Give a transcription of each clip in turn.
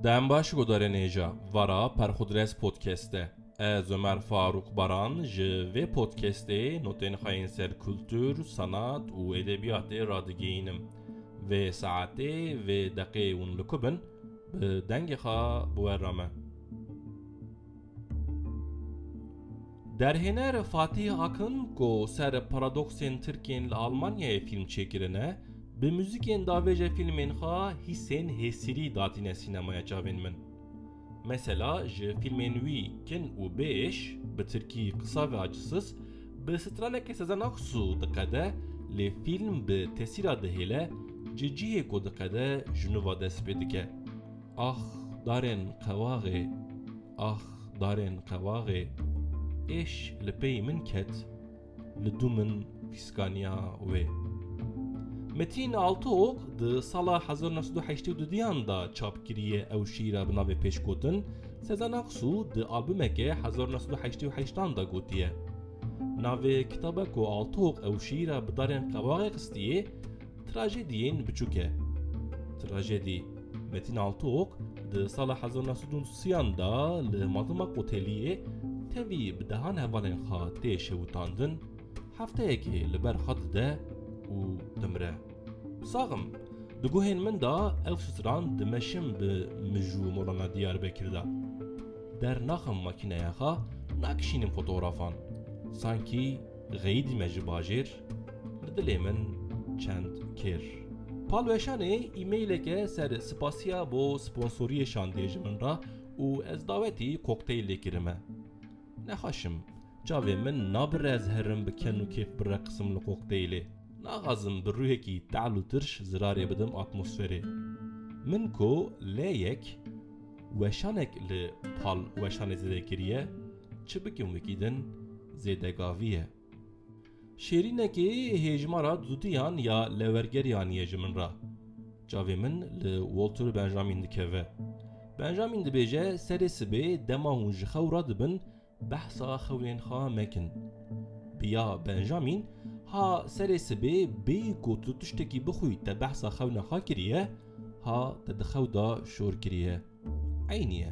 Dem baş godare neja vara perxudres podcast'e. Ez Ömer Faruk Baran ji ve podcast'e noten xayên ser kültür, sanat û edebiyatê radigihînim. Ve saetê ve deqê hûn li ku bin bi dengê xwe biwerame. Derhêner Fatih Akın ku ser paradoksên Tirkiyên li Almanyayê film çêkirine, bi müzikên davêje filmên xwe hîsên hêsîrî datîne sînemaya çavên min. Mesela ji filmên wî Kin û Bêş bi Tirkî qisa ve acısız bi stranekê Sezen Aksu diqede lê film bi tesîra dihêle ciciyê ku diqede ji nû ve dest pê dike. Ah darên qewaxê, ah darên qewaxê, eş li pey min ket, li dû min pîskaniya wê. Metin Altıok di sala 1982 da çap kiriye ew şîra bi navê pêşgotin, Sezen Aksu di albûmeke 1988 da gotiye. Navê kitaba ku Altıok ew şîra bi darên qewaxê xistiye, trajediyên biçûk e. Trajedî Metin Altıok di sala 1930 da li Matmak Oteliyê tevî bi dehan hevalên xwe tê şewitandin, hefteyekê li ber xwe dide û dimre. Saxim, di guhên min da ev stran dimeşim bi mijû Molana Diyarbekir da. Dernaxim makîneya xwe nakişînim fotoğrafan. Sankî ğeyîdîme ji bajêr, li dilê min çend kêr. Palweşanê e-maileke ser spasiya bo sponsoriyê şandiyê ji min ra û ez davetî kokteylê kirime. Nexweşim, çavên min nabire ez herim bi ken û kêf bireqsim li kokteylê. Naxazim bi rûyekî teal û tirş zirarê bidim atmosferê. Min ku lêyek weşanek li pal weşanê zêde kiriye, çi bikim wekî din zêdegavî ye. Şêrînekê hêjmara dûdiyan ya lewergeriyan ye ji min ra. Çavê min li Walter Benjamin dikeve. Benjamin dibêje serê sibê dema hûn ji xewra dibin behsa xewlên xwe mekin. Biya Benjamin ha serê sibê bêyî ku tu tiştekî bixwî te behsa xewna xwe kiriye, ha te di xew da şor kiriye. Eynî ye.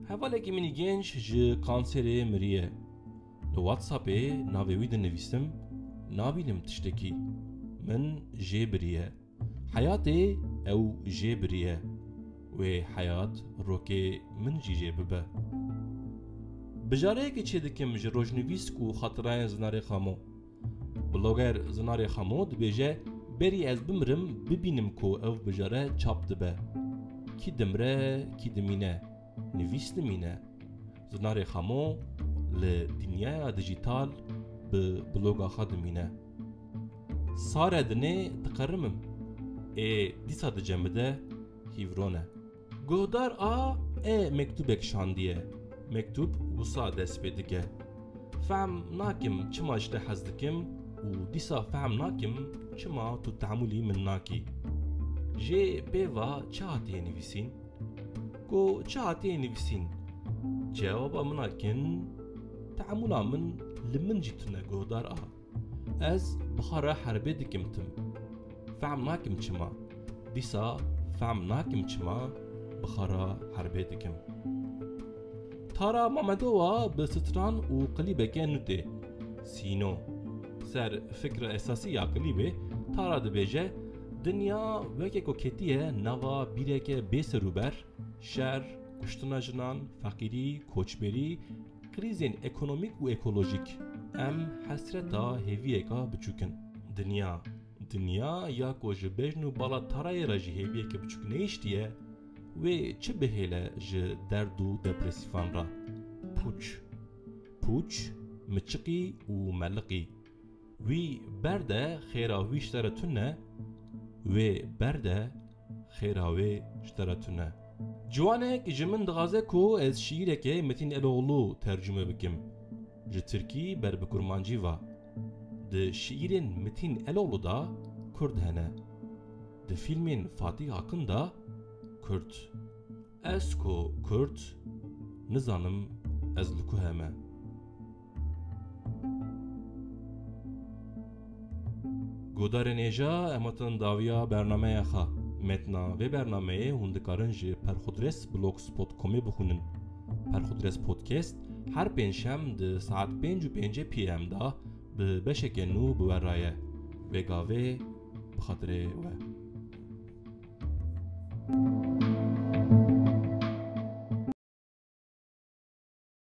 Hevalekî minî genç ji kanserê miriye. Li WhatsAppê navê wî dinivîsim, nabînim tiştekî. Min jê biriye. Hayatê ew jê biriye. Wê hayat rokê min jî jê bibe. Bijareyekê çê dikim ji rojnivîs ku xatirayên Zinarê Xamo. Bloger Zinarê Xamo dibêje berî ez bimirim bibînim ku ev bijare çap dibe. Kî dimre, kî dimîne, nivîs dimîne. Zinarê Xamo li dinyaya dijîtal bi bloga xwe dimîne. Sare dinê diqerimim. Dîsa dicemide hîvrone. Guhdar a mektubek şandiye. Mektup wisa dest pê dike. Fehm nakim çima ji te hez dikim û dîsa fehm nakim çima tu teamûlî min nakî. Jê pêva çi hatiye nivîsîn? Ku çi hatiye nivîsîn? Cewaba min a kin, teamûla min li min jî tune guhdar a. Ez bixara herbê dikim tim. Fehm nakim çima. Dîsa fehm nakim çima bixara herbê dikim. Tara Mamedova bi stran û klîbeke nûtê. Sîno. Ser fikra esasî ya klîbê, Tara dibêje dinya weke ku ketiye nava bîreke bêserûber, şer, kuştina jinan, feqîrî, koçberî, krîzên ekonomîk û ekolojîk. Em hesreta hêviyeka biçûkin. Dinya ya ku ji bejn û bala Tarayê re jî hêviyeke biçûk nehîştiye, wê çi bihêle ji derd û depresîfan ra? Pûç, miçiqî û meliqî. Wî berde xêra wî ji te re tune, wê berde xêra wê ji te re tune. Ciwanek ji min dixwaze ku ez şîîreke Metin Eloğlu tercüme bikim. Ji Tirkî ber bi kurmancî va. Di şîîrên Metin Eloğlu da Kurd hene. Di filmên Fatih Akın da Kurd. Ez ku Kurd nizanim ez li ku heme. Gudarên êja em hatin dawiya bernameya xwe. متنا و برنامه هندکارن جی پرخودرس blogspot.com'e بخونن. پرخودرس پودکست هر پنجشنبه ده ساعت 5:05 PM دا به بشک نو بورایه و گاوه بخاطر و